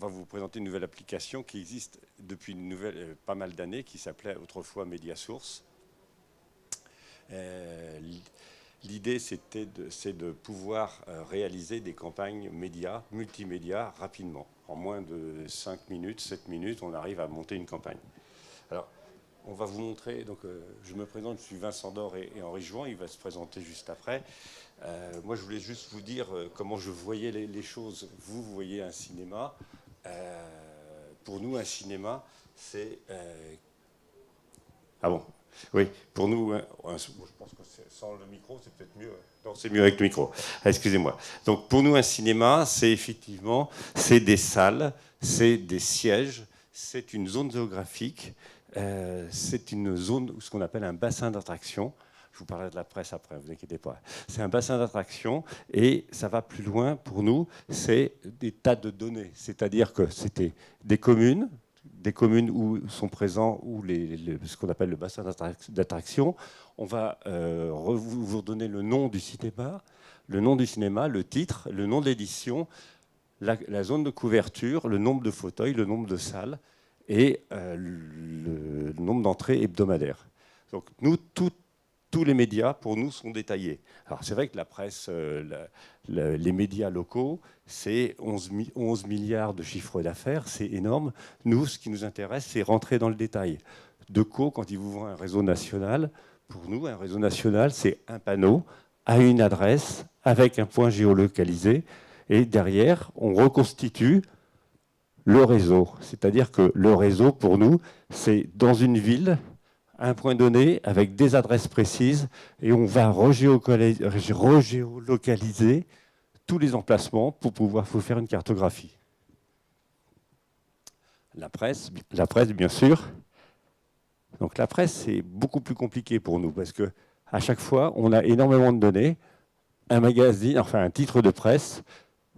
va vous présenter une nouvelle application qui existe depuis pas mal d'années, qui s'appelait autrefois Mediasource. L'idée, c'est de pouvoir réaliser des campagnes médias, multimédia, rapidement. En moins de 5 minutes, 7 minutes, on arrive à monter une campagne. Alors, on va vous montrer, donc je me présente, je suis Vincent Dor et Henri Jouan, il va se présenter juste après. Moi, je voulais juste vous dire comment je voyais les choses. Vous voyez un cinéma. Pour nous, un cinéma, c'est... Ah bon? Oui, pour nous, je pense que sans le micro, c'est peut-être mieux. Non, c'est mieux avec le micro. Excusez-moi. Donc, pour nous, un cinéma, c'est effectivement, c'est des salles, c'est des sièges, c'est une zone géographique, c'est une zone, ce qu'on appelle un bassin d'attraction. Je vous parlerai de la presse après, ne vous inquiétez pas. C'est un bassin d'attraction et ça va plus loin pour nous, c'est des tas de données. C'est-à-dire que c'était des communes où sont présents ce qu'on appelle le bassin d'attraction. On va vous redonner le nom du cinéma, le titre, le nom de l'édition, la zone de couverture, le nombre de fauteuils, le nombre de salles et le nombre d'entrées hebdomadaires. Donc nous, tous les médias, pour nous, sont détaillés. Alors c'est vrai que la presse, les médias locaux, c'est 11 milliards de chiffre d'affaires, c'est énorme. Nous, ce qui nous intéresse, c'est rentrer dans le détail. Decaux, quand il vous vend un réseau national, pour nous, un réseau national, c'est un panneau à une adresse avec un point géolocalisé. Et derrière, on reconstitue le réseau. C'est-à-dire que le réseau, pour nous, c'est dans une ville, un point donné avec des adresses précises et on va regéolocaliser tous les emplacements pour pouvoir vous faire une cartographie. La presse, bien sûr. Donc la presse, c'est beaucoup plus compliqué pour nous parce que à chaque fois, on a énormément de données. Un magazine, enfin un titre de presse,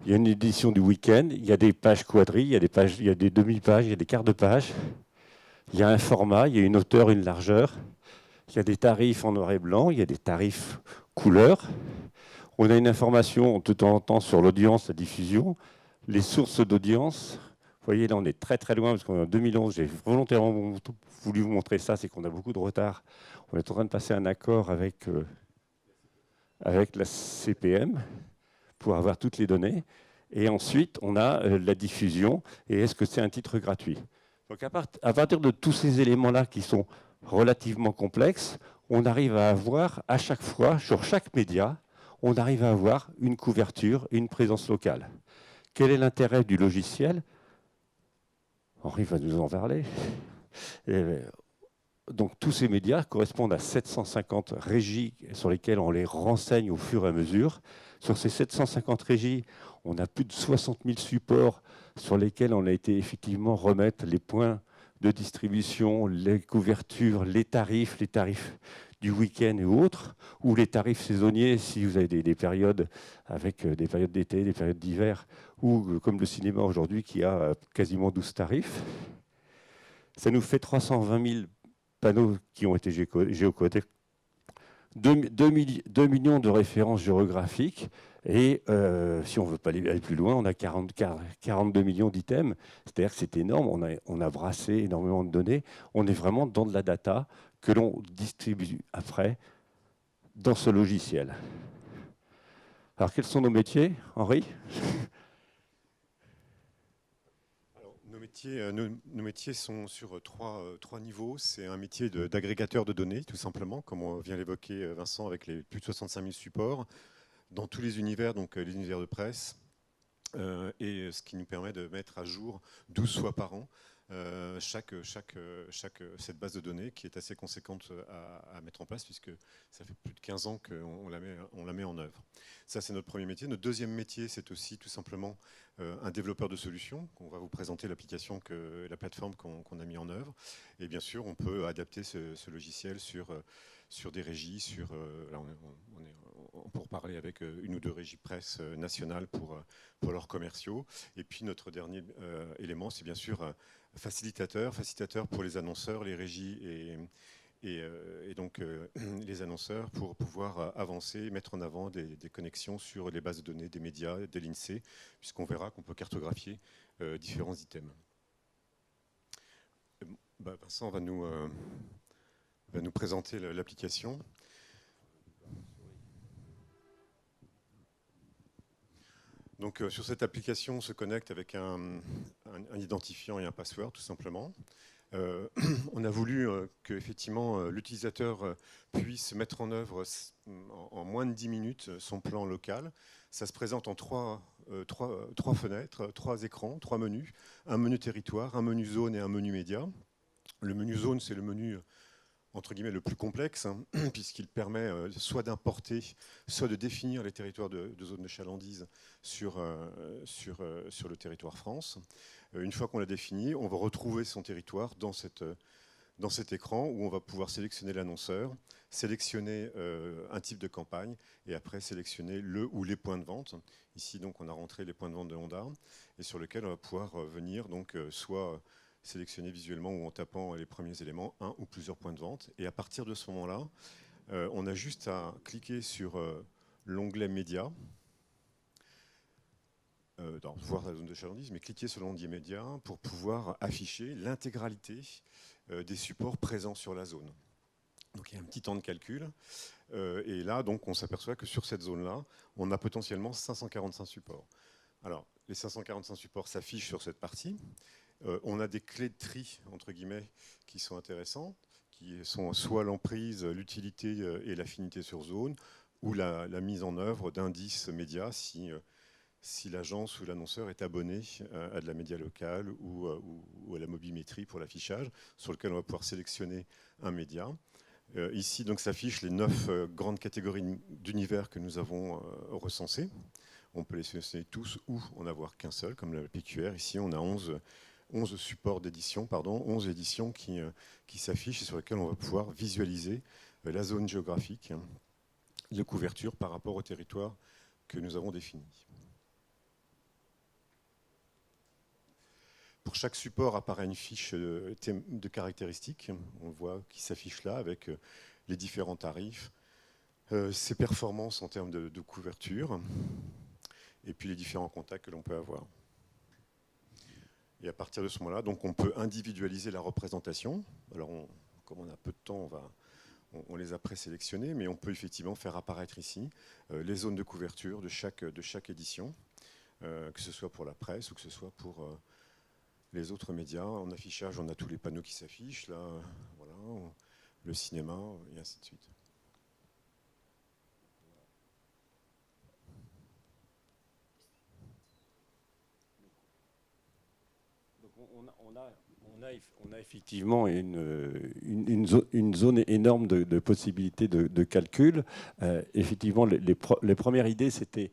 il y a une édition du week-end, il y a des pages quadrilles, il y a des demi-pages, il y a des quarts de page. Il y a un format, il y a une hauteur, une largeur. Il y a des tarifs en noir et blanc, il y a des tarifs couleur. On a une information de temps en temps sur l'audience, la diffusion, les sources d'audience. Vous voyez, là, on est très très loin, parce qu'en 2011, j'ai volontairement voulu vous montrer ça, c'est qu'on a beaucoup de retard. On est en train de passer un accord avec la CPM pour avoir toutes les données. Et ensuite, on a la diffusion, et est-ce que c'est un titre gratuit? Donc à partir de tous ces éléments-là qui sont relativement complexes, on arrive à avoir à chaque fois, sur chaque média, on arrive à avoir une couverture et une présence locale. Quel est l'intérêt du logiciel? Henri va nous en parler. Donc tous ces médias correspondent à 750 régies sur lesquelles on les renseigne au fur et à mesure. Sur ces 750 régies, on a plus de 60 000 supports sur lesquels on a été effectivement remettre les points de distribution, les couvertures, les tarifs du week-end et autres, ou les tarifs saisonniers si vous avez des périodes avec des périodes d'été, des périodes d'hiver, ou comme le cinéma aujourd'hui qui a quasiment 12 tarifs. Ça nous fait 320 000 panneaux qui ont été géocodés, 2 millions de références géographiques, et si on ne veut pas aller plus loin, on a 42 millions d'items, c'est-à-dire que c'est énorme, on a brassé énormément de données, on est vraiment dans de la data que l'on distribue après dans ce logiciel. Alors quels sont nos métiers, Henri ? Nos métiers sont sur trois niveaux. C'est un métier d'agrégateur de données, tout simplement, comme on vient l'évoquer Vincent, avec les plus de 65 000 supports, dans tous les univers, donc les univers de presse, et ce qui nous permet de mettre à jour 12 fois par an cette base de données qui est assez conséquente à mettre en place, puisque ça fait plus de 15 ans qu'on la met en œuvre. Ça, c'est notre premier métier. Notre deuxième métier, c'est aussi tout simplement un développeur de solutions. On va vous présenter l'application, la plateforme qu'on a mis en œuvre. Et bien sûr, on peut adapter ce logiciel sur des régies, là on est pour parler avec une ou deux régies presse nationales pour leurs commerciaux. Et puis notre dernier élément, c'est bien sûr facilitateur pour les annonceurs, les régies et donc les annonceurs pour pouvoir avancer, mettre en avant des connexions sur les bases de données des médias, de l'INSEE, puisqu'on verra qu'on peut cartographier différents items. Vincent va nous présenter l'application. Donc, sur cette application, on se connecte avec un identifiant et un password, tout simplement. On a voulu que effectivement l'utilisateur puisse mettre en œuvre en moins de 10 minutes son plan local. Ça se présente en trois fenêtres, 3 écrans, 3 menus. Un menu territoire, un menu zone et un menu média. Le menu zone, c'est le menu entre guillemets le plus complexe, hein, puisqu'il permet soit d'importer, soit de définir les territoires de zone de chalandise sur le territoire France. Une fois qu'on l'a défini, on va retrouver son territoire dans cet écran où on va pouvoir sélectionner l'annonceur, sélectionner un type de campagne et après sélectionner le ou les points de vente. Ici, donc, on a rentré les points de vente de Honda et sur lesquels on va pouvoir venir donc, soit sélectionner visuellement ou en tapant les premiers éléments, un ou plusieurs points de vente. Et à partir de ce moment-là, on a juste à cliquer sur l'onglet Médias, voir la zone de chalandise, mais cliquer sur l'onglet Médias pour pouvoir afficher l'intégralité des supports présents sur la zone. Donc il y a un petit temps de calcul. Et là, donc, on s'aperçoit que sur cette zone-là, on a potentiellement 545 supports. Alors, les 545 supports s'affichent sur cette partie. On a des clés de tri, entre guillemets, qui sont intéressantes, qui sont soit l'emprise, l'utilité et l'affinité sur zone, ou la mise en œuvre d'indices médias si l'agence ou l'annonceur est abonné à de la média locale ou à la mobimétrie pour l'affichage, sur lequel on va pouvoir sélectionner un média. Ici, donc, s'affichent les 9 grandes catégories d'univers que nous avons recensées. On peut les sélectionner tous ou en avoir qu'un seul, comme le PQR. Ici, on a 11 supports d'édition, 11 éditions qui s'affichent et sur lesquelles on va pouvoir visualiser la zone géographique de couverture par rapport au territoire que nous avons défini. Pour chaque support apparaît une fiche de caractéristiques, on voit qui s'affiche là avec les différents tarifs, ses performances en termes de couverture et puis les différents contacts que l'on peut avoir. Et à partir de ce moment-là, donc, on peut individualiser la représentation. Alors, comme on a peu de temps, on les a présélectionnés, mais on peut effectivement faire apparaître ici les zones de couverture de chaque édition, que ce soit pour la presse ou que ce soit pour les autres médias. En affichage, on a tous les panneaux qui s'affichent, là, voilà, le cinéma, et ainsi de suite. On a effectivement une zone énorme de possibilités de calcul. Effectivement, les premières idées, c'était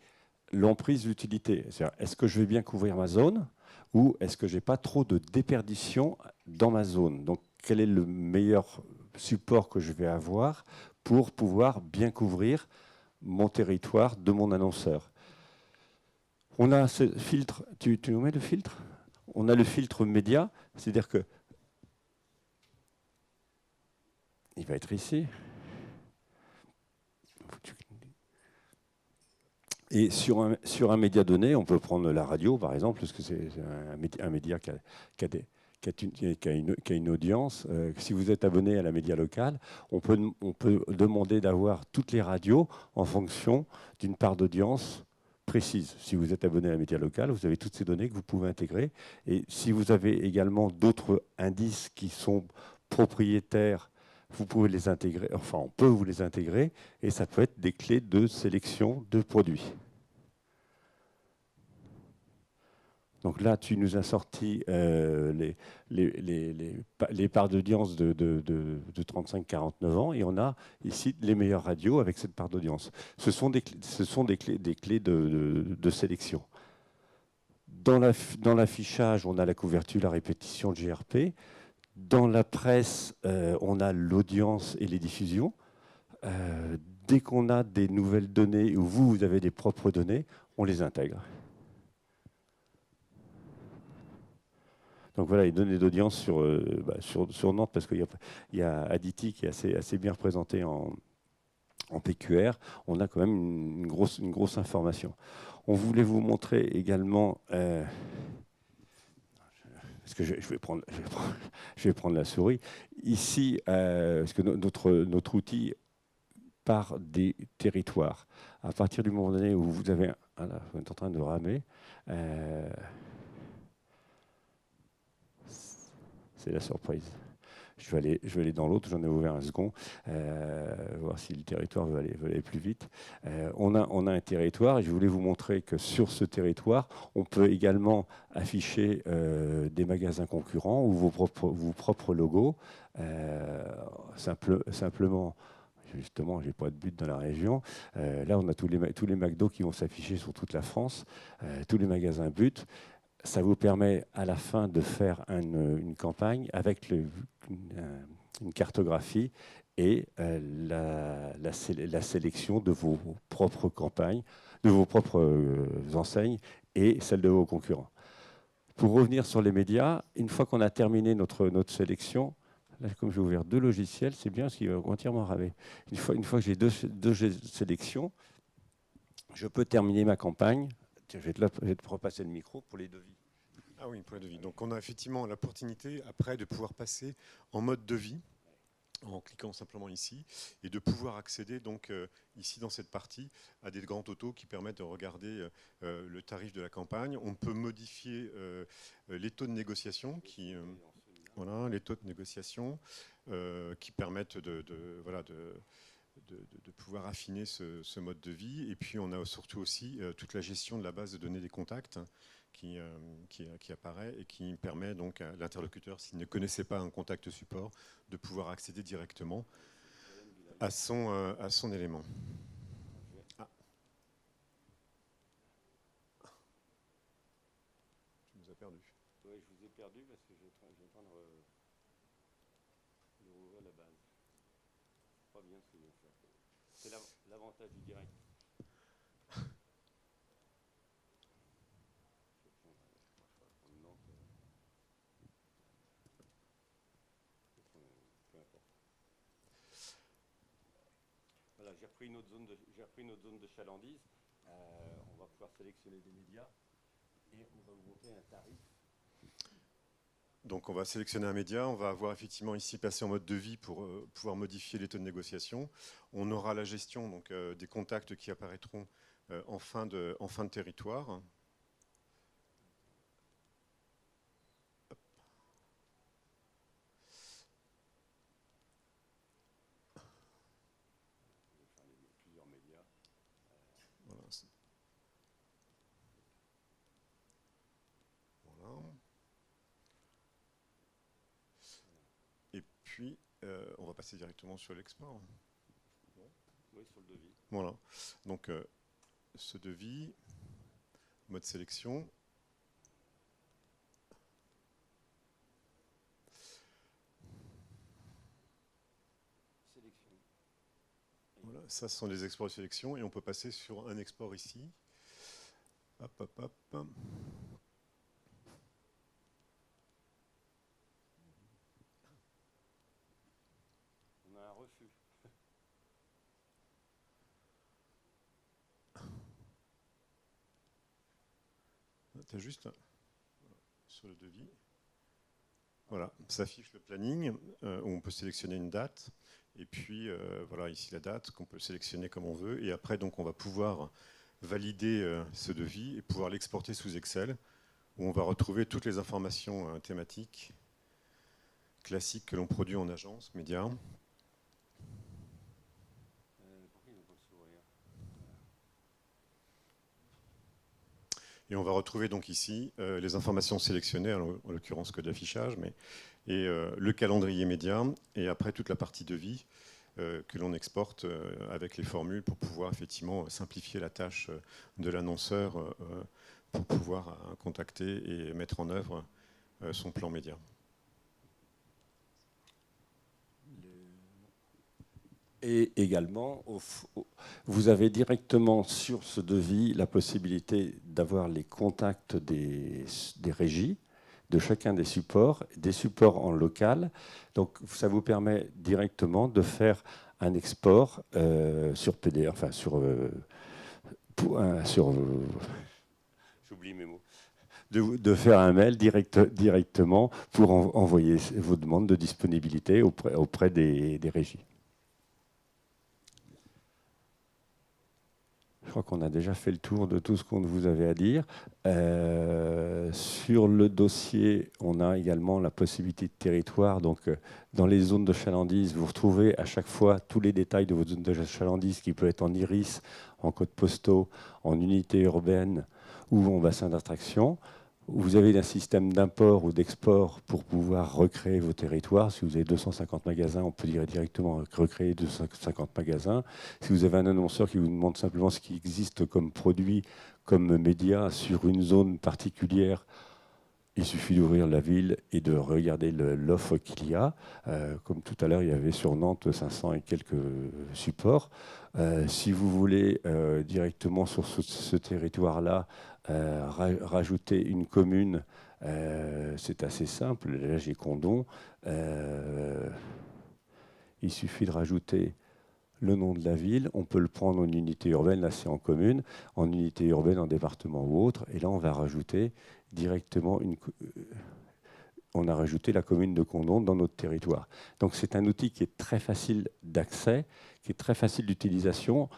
l'emprise, l'utilité. Est-ce que je vais bien couvrir ma zone ou est-ce que je n'ai pas trop de déperdition dans ma zone? Donc, quel est le meilleur support que je vais avoir pour pouvoir bien couvrir mon territoire de mon annonceur? On a ce filtre. Tu nous mets le filtre? On a le filtre média, c'est-à-dire que il va être ici. Et sur un média donné, on peut prendre la radio, par exemple, parce que c'est un média qui a une audience. Si vous êtes abonné à la média locale, on peut demander d'avoir toutes les radios en fonction d'une part d'audience précise. Si vous êtes abonné à la média locale, vous avez toutes ces données que vous pouvez intégrer. Et si vous avez également d'autres indices qui sont propriétaires, vous pouvez les intégrer, enfin on peut vous les intégrer, et ça peut être des clés de sélection de produits. Donc là, tu nous as sorti les parts d'audience de 35-49 ans, et on a ici les meilleures radios avec cette part d'audience. Ce sont des clés de sélection. Dans l'affichage, on a la couverture, la répétition de GRP. Dans la presse, on a l'audience et les diffusions. Dès qu'on a des nouvelles données, ou vous avez des propres données, on les intègre. Donc voilà, les données d'audience sur Nantes, parce qu'il y a Aditi qui est assez bien représenté en PQR, on a quand même une grosse information. On voulait vous montrer également, parce que je vais prendre la souris, ici, parce que notre outil part des territoires. À partir du moment donné où vous avez... Ah là, vous êtes en train de ramer. C'est la surprise. Je vais aller dans l'autre, j'en ai ouvert un second, voir si le territoire veut aller plus vite. On a un territoire et je voulais vous montrer que sur ce territoire, on peut également afficher des magasins concurrents ou vos propres logos. Simplement, justement, je n'ai pas de but dans la région. Là, on a tous les McDo qui vont s'afficher sur toute la France, tous les magasins but. Ça vous permet à la fin de faire une campagne avec une cartographie et la sélection de vos propres campagnes, de vos propres enseignes et celles de vos concurrents. Pour revenir sur les médias, une fois qu'on a terminé notre sélection, là, comme j'ai ouvert 2 logiciels, c'est bien ce qui va entièrement ramer. Une fois que j'ai deux sélections, je peux terminer ma campagne. Je vais te repasser le micro pour les devis. Ah oui, pour les devis. Donc on a effectivement l'opportunité après de pouvoir passer en mode devis en cliquant simplement ici et de pouvoir accéder donc ici dans cette partie à des grands totaux qui permettent de regarder le tarif de la campagne. On peut modifier les taux de négociation voilà, les taux de négociation qui permettent de pouvoir affiner ce mode de vie. Et puis on a surtout aussi toute la gestion de la base de données des contacts qui apparaît et qui permet donc à l'interlocuteur, s'il ne connaissait pas un contact support, de pouvoir accéder directement à son élément. Ah. Tu nous as perdu. Oui, je vous ai perdu parce que j'ai en train de rouvrir la base. C'est pas bien ce que je vais faire. C'est l'avantage du direct. Voilà, j'ai repris une autre zone de chalandise. On va pouvoir sélectionner des médias et on va vous montrer un tarif. Donc on va sélectionner un média, on va avoir effectivement ici passé en mode devis pour pouvoir modifier les taux de négociation. On aura la gestion donc, des contacts qui apparaîtront en fin de territoire. Et puis, on va passer directement sur l'export. Oui, sur le devis. Voilà. Donc, ce devis, mode sélection. Voilà, ça, ce sont les exports de sélection. Et on peut passer sur un export ici. Hop, hop, hop. On a un refus. Tu as juste sur le devis. Voilà, ça affiche le planning où on peut sélectionner une date. Et puis, voilà, ici la date qu'on peut sélectionner comme on veut. Et après, donc, on va pouvoir valider ce devis et pouvoir l'exporter sous Excel, où on va retrouver toutes les informations thématiques classiques que l'on produit en agence média. Et on va retrouver donc ici les informations sélectionnées, en l'occurrence code d'affichage, et le calendrier média, et après toute la partie devis que l'on exporte avec les formules pour pouvoir effectivement simplifier la tâche de l'annonceur pour pouvoir contacter et mettre en œuvre son plan média. Et également, vous avez directement sur ce devis la possibilité d'avoir les contacts des régies. de chacun des supports en local. Donc ça vous permet directement de faire un export sur PDF, enfin j'oublie mes mots, de faire un mail directement pour envoyer vos demandes de disponibilité auprès des régies. Je crois qu'on a déjà fait le tour de tout ce qu'on vous avait à dire. Sur le dossier, on a également la possibilité de territoire. Donc, dans les zones de chalandise, vous retrouvez à chaque fois tous les détails de votre zone de chalandise, qui peut être en iris, en codes postaux, en unité urbaine ou en bassin d'attraction. Vous avez un système d'import ou d'export pour pouvoir recréer vos territoires. Si vous avez 250 magasins, on peut directement recréer 250 magasins. Si vous avez un annonceur qui vous demande simplement ce qui existe comme produit, comme média sur une zone particulière, il suffit d'ouvrir la ville et de regarder l'offre qu'il y a. Comme tout à l'heure, il y avait sur Nantes 500 et quelques supports. Si vous voulez directement sur ce territoire-là rajouter une commune, c'est assez simple. Là, j'ai Condom. Il suffit de rajouter le nom de la ville. On peut le prendre en unité urbaine, là c'est en commune, en unité urbaine, en département ou autre. Et là, on va rajouter directement on a rajouté la commune de Condom dans notre territoire. Donc c'est un outil qui est très facile d'accès, qui est très facile d'utilisation.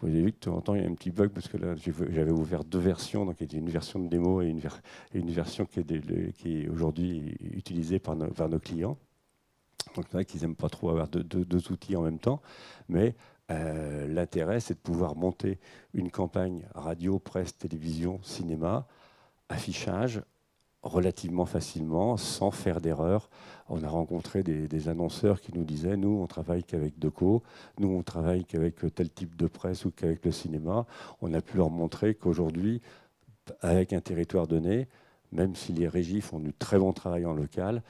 Vous avez vu que de temps en temps, il y a un petit bug parce que là, j'avais ouvert deux versions, donc il y a une version de démo et une version qui est aujourd'hui utilisée par nos clients. Donc c'est vrai qu'ils n'aiment pas trop avoir deux outils en même temps, mais l'intérêt, c'est de pouvoir monter une campagne radio, presse, télévision, cinéma, affichage, relativement facilement, sans faire d'erreur. On a rencontré des annonceurs qui nous disaient, nous, on travaille qu'avec Deco, nous, on travaille qu'avec tel type de presse ou qu'avec le cinéma. On a pu leur montrer qu'aujourd'hui, avec un territoire donné, même si les régies font du très bon travail en local,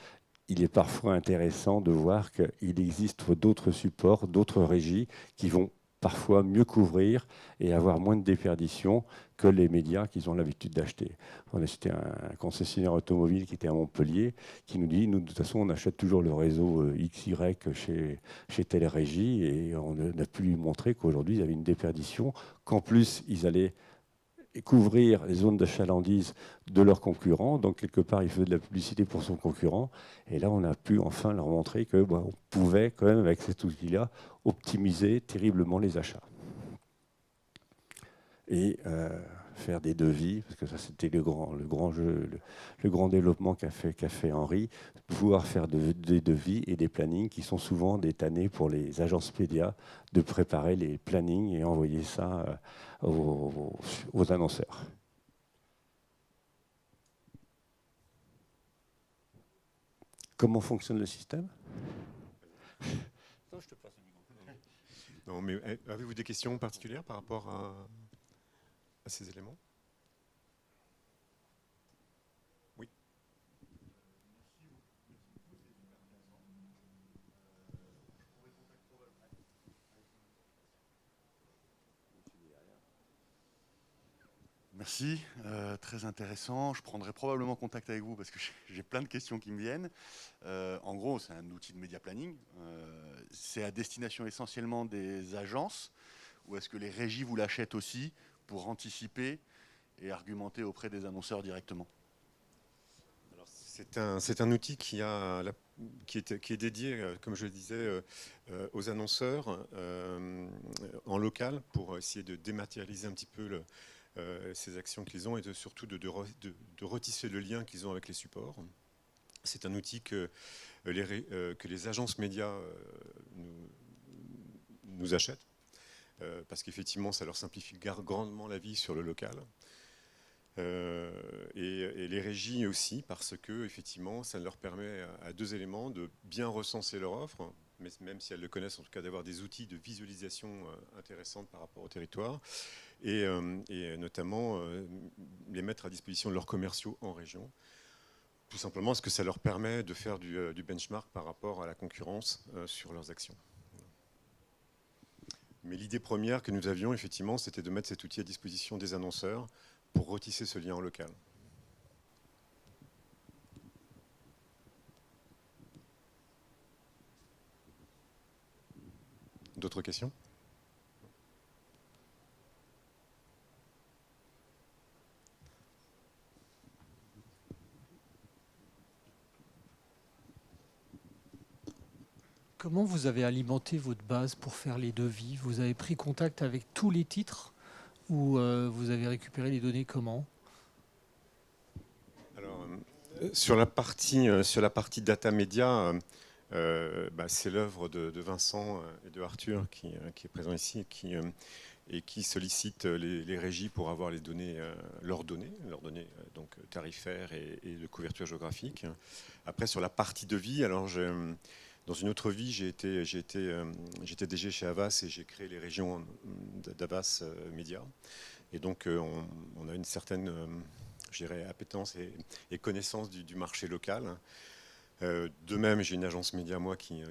il est parfois intéressant de voir qu'il existe d'autres supports, d'autres régies qui vont parfois mieux couvrir et avoir moins de déperdition que les médias qu'ils ont l'habitude d'acheter. On a cité un concessionnaire automobile qui était à Montpellier, qui nous dit, nous, de toute façon, on achète toujours le réseau XY chez telle régie, et on a pu lui montrer qu'aujourd'hui, ils avaient une déperdition, qu'en plus, ils allaient couvrir les zones de chalandise de leurs concurrents. Donc, quelque part, il faisait de la publicité pour son concurrent. Et là, on a pu enfin leur montrer que on pouvait, quand même, avec cet outil-là, optimiser terriblement les achats. Et faire des devis, parce que ça, c'était le grand jeu, le grand développement qu'a fait Henri, pouvoir faire des devis et des plannings qui sont souvent des tannés pour les agences médias de préparer les plannings et envoyer ça aux annonceurs. Comment fonctionne le système? Non, je te passe le micro. Non, mais avez-vous des questions particulières par rapport à ces éléments? Oui. Merci, très intéressant. Je prendrai probablement contact avec vous parce que j'ai plein de questions qui me viennent. En gros, c'est un outil de média planning. C'est à destination essentiellement des agences, ou est-ce que les régies vous l'achètent aussi pour anticiper et argumenter auprès des annonceurs directement? C'est un outil qui est dédié, comme je le disais, aux annonceurs en local pour essayer de dématérialiser un petit peu ces actions qu'ils ont et surtout de retisser le lien qu'ils ont avec les supports. C'est un outil que les agences médias nous achètent parce qu'effectivement, ça leur simplifie grandement la vie sur le local. Et les régies aussi, parce que effectivement, ça leur permet à deux éléments de bien recenser leur offre, mais même si elles le connaissent, en tout cas d'avoir des outils de visualisation intéressantes par rapport au territoire, et notamment les mettre à disposition de leurs commerciaux en région. Tout simplement parce que ça leur permet de faire du benchmark par rapport à la concurrence sur leurs actions. Mais l'idée première que nous avions, effectivement, c'était de mettre cet outil à disposition des annonceurs pour retisser ce lien en local. D'autres questions? Comment vous avez alimenté votre base pour faire les devis? Vous avez pris contact avec tous les titres ou vous avez récupéré les données comment? Alors, sur la partie data média, c'est l'œuvre de Vincent et de Arthur qui est présent ici et qui sollicite les régies pour avoir les données, leurs données donc tarifaires et de couverture géographique. Après, sur la partie devis, alors dans une autre vie, j'étais DG chez Havas et j'ai créé les régions d'Havas Média. Et donc, on a une certaine, je dirais, appétence et connaissance du marché local. De même, j'ai une agence média, moi, qui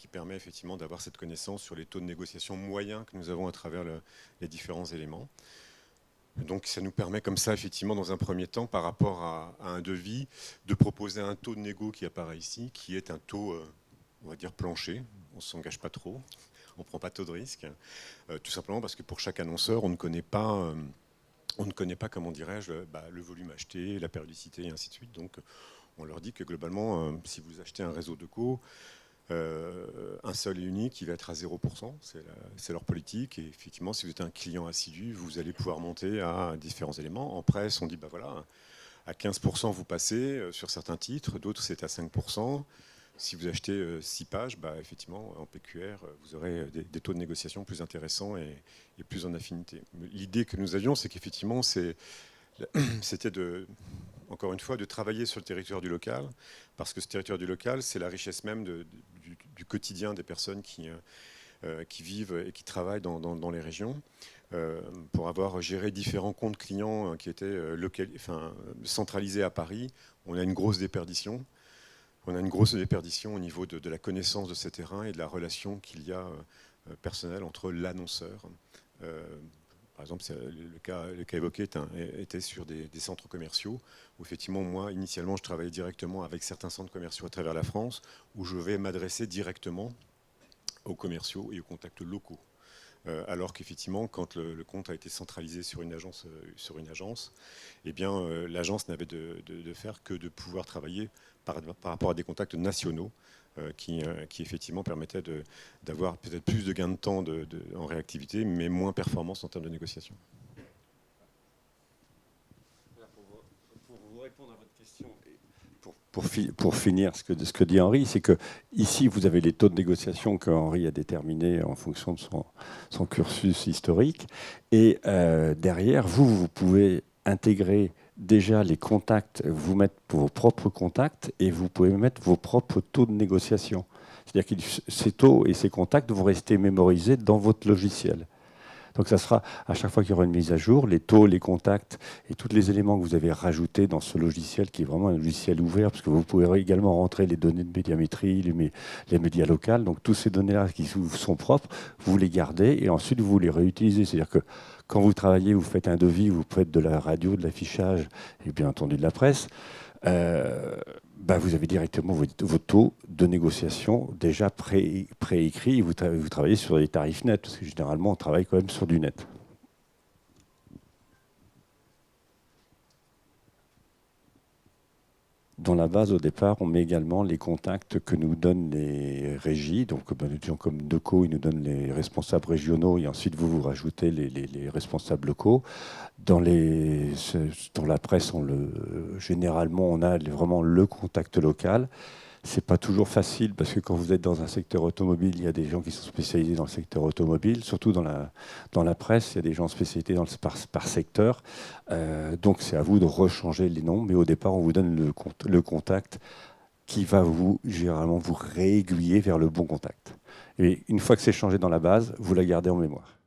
permet effectivement d'avoir cette connaissance sur les taux de négociation moyens que nous avons à travers les différents éléments. Donc, ça nous permet comme ça, effectivement, dans un premier temps, par rapport à un devis, de proposer un taux de négo qui apparaît ici, qui est un taux, on va dire, plancher. On ne s'engage pas trop, on ne prend pas trop de risques. Tout simplement parce que pour chaque annonceur, on ne connaît pas, comment dirais-je, le volume acheté, la périodicité et ainsi de suite. Donc, on leur dit que globalement, si vous achetez un réseau de co, un seul et unique, il va être à 0%, c'est leur politique. Et effectivement, si vous êtes un client assidu, vous allez pouvoir monter à différents éléments. En presse, on dit, voilà, à 15% vous passez sur certains titres, d'autres c'est à 5%. Si vous achetez 6 pages, effectivement, en PQR, vous aurez des taux de négociation plus intéressants et plus en affinité. L'idée que nous avions, c'est qu'effectivement, c'était encore une fois, de travailler sur le territoire du local, parce que ce territoire du local, c'est la richesse même du quotidien des personnes qui vivent et qui travaillent dans les régions. Pour avoir géré différents comptes clients qui étaient centralisés à Paris, on a une grosse déperdition. On a une grosse déperdition au niveau de la connaissance de ces terrains et de la relation qu'il y a personnelle entre l'annonceur. Par exemple, le cas évoqué était sur des centres commerciaux, où effectivement, moi, initialement, je travaillais directement avec certains centres commerciaux à travers la France, où je vais m'adresser directement aux commerciaux et aux contacts locaux. Alors qu'effectivement, quand le compte a été centralisé sur une agence, eh bien, l'agence n'avait de faire que de pouvoir travailler par rapport à des contacts nationaux qui effectivement permettaient d'avoir peut-être plus de gains de temps en réactivité, mais moins performance en termes de négociation. Pour vous répondre à votre question, pour finir ce que dit Henri, c'est que ici vous avez les taux de négociation que Henri a déterminés en fonction de son cursus historique, et derrière vous pouvez intégrer déjà les contacts, vous mettre vos propres contacts et vous pouvez mettre vos propres taux de négociation. C'est-à-dire que ces taux et ces contacts vont rester mémorisés dans votre logiciel. Donc ça sera, à chaque fois qu'il y aura une mise à jour, les taux, les contacts et tous les éléments que vous avez rajoutés dans ce logiciel, qui est vraiment un logiciel ouvert, parce que vous pourrez également rentrer les données de médiamétrie, les médias locaux. Donc tous ces données-là qui vous sont propres, vous les gardez et ensuite vous les réutilisez. C'est-à-dire que quand vous travaillez, vous faites un devis, vous faites de la radio, de l'affichage et bien entendu de la presse, vous avez directement vos taux de négociation déjà préécrits et vous travaillez sur des tarifs nets, parce que généralement on travaille quand même sur du net. Dans la base, au départ, on met également les contacts que nous donnent les régies. Donc, des gens comme Deco, ils nous donnent les responsables régionaux et ensuite vous rajoutez les responsables locaux. Dans la presse, généralement, on a vraiment le contact local. C'est pas toujours facile parce que quand vous êtes dans un secteur automobile, il y a des gens qui sont spécialisés dans le secteur automobile. Surtout dans la presse, il y a des gens spécialisés par secteur. Donc c'est à vous de rechanger les noms. Mais au départ, on vous donne le contact qui va généralement vous réaiguiller vers le bon contact. Et une fois que c'est changé dans la base, vous la gardez en mémoire.